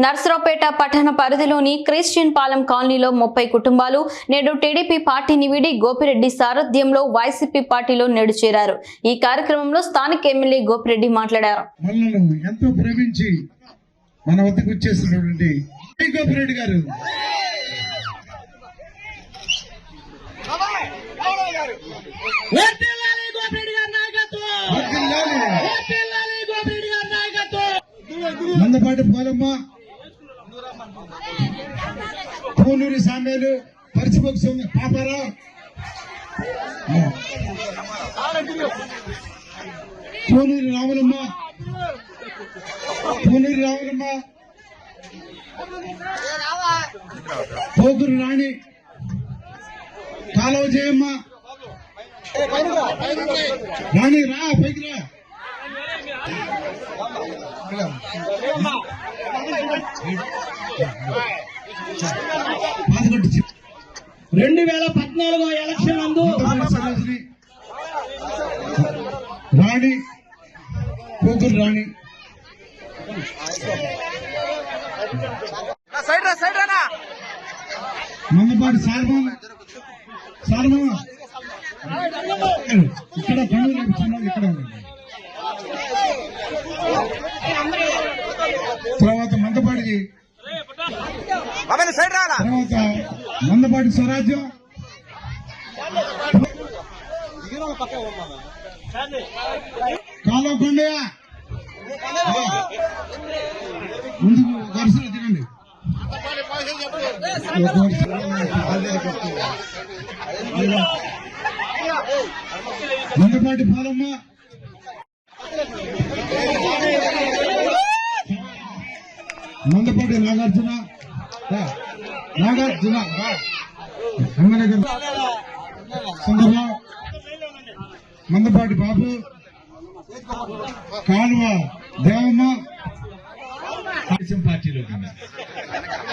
నర్సరావుపేట పట్టణ పరిధిలోని క్రిస్టియన్ పాలెం కాలనీలో 30 కుటుంబాలు నేడు టీడీపీ పార్టీని వీడి గోపిరెడ్డి సారథ్యంలో వైసీపీ పార్టీలో నేడు చేరారు। ఈ కార్యక్రమంలో స్థానిక ఎమ్మెల్యే గోపిరెడ్డి మాట్లాడారు। ఎంతో ప్రేమించి మన వద్దకు వచ్చేసినటువంటి గోపిరెడ్డి గారు మందపాటి పోలమ్మ పూనూరి సామేలు పరిచిపోక పాపారావు పూనూరి రాములమ్మ పోగురు రాణి కాలువ జయమ్మ రాణి రా పైకి రా 2014 ఎలక్షన్ నందు రాణి పోగురు రాణి మందపాటి సార్మా ఇక్కడ పనులు ఇక్కడ తర్వాత మందపాటి స్వరాజ్యం కాలువ కొండయ్య ముందుకు వరుసలో తినండి మందపాటి పాలమ్మ మందపాటి నాగార్జున సుందరరావు మందపాటి బాబు కాలువ దేవమ్మ పార్టీలోకి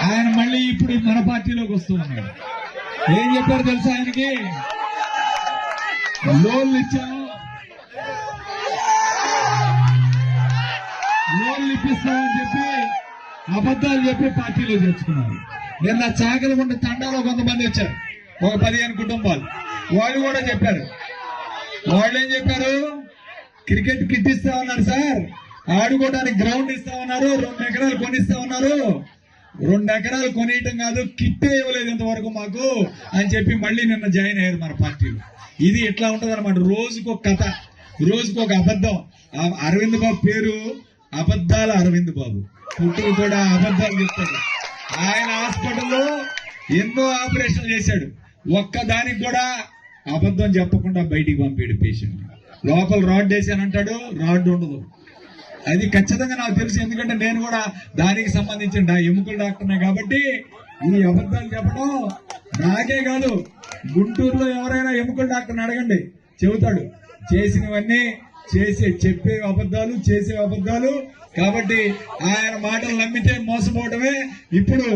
ఆయన మళ్ళీ ఇప్పుడు మన పార్టీలోకి వస్తూ ఉన్నాడు। ఏం చెప్పారు తెలుసా ఆయనకి? లోన్లు ఇచ్చాము, లోన్లు ఇప్పిస్తామని చెప్పి అబద్ధాలు చెప్పి పార్టీలో చేర్చుకున్నారు। నిన్న చాకలగుంట తండాలో కొంతమంది వచ్చారు, ఒక 15 కుటుంబాలు, వాళ్ళు కూడా చెప్పారు। వాళ్ళు ఏం చెప్పారు? క్రికెట్ కిట్ ఇస్తా ఉన్నారు సార్, ఆడుకోవడానికి గ్రౌండ్ ఇస్తా ఉన్నారు, 2 ఎకరాలు కొనిస్తా ఉన్నారు। 2 ఎకరాలు కొనియటం కాదు, కిట్టే ఇవ్వలేదు ఇంతవరకు మాకు అని చెప్పి మళ్ళీ నిన్న జాయిన్ అయ్యారు మన పార్టీలో। ఇది ఎట్లా ఉంటది అనమాట, రోజుకొక కథ, రోజుకొక అబద్ధం। అరవింద్ బాబు పేరు అబద్ధాల అరవింద్ బాబు, పుట్టుకు కూడా అబద్ధాలు చెప్తాడు। ఆయన హాస్పిటల్లో ఎన్నో ఆపరేషన్లు చేశాడు, ఒక్కదానికి కూడా అబద్ధం చెప్పకుండా బయటికి పంపాడు పేషెంట్। లోపల రాడ్ వేసానంటాడు, రాడ్ ఉండదు, అది ఖచ్చితంగా నాకు తెలుసు, ఎందుకంటే నేను కూడా దానికి సంబంధించిన ఎముకల డాక్టర్నే కాబట్టి ఈ అబద్ధాలు చెప్పడం నాకే కాదు, గుంటూరులో ఎవరైనా ఎముకల డాక్టర్ని అడగండి చెబుతాడు, చేసినవన్నీ చెప్పే అబద్ధాలు, చేసే అబద్ధాలు। కాబట్టి ఆయన మాటలు నమ్మితే మోసపోవడమే। ఇప్పుడు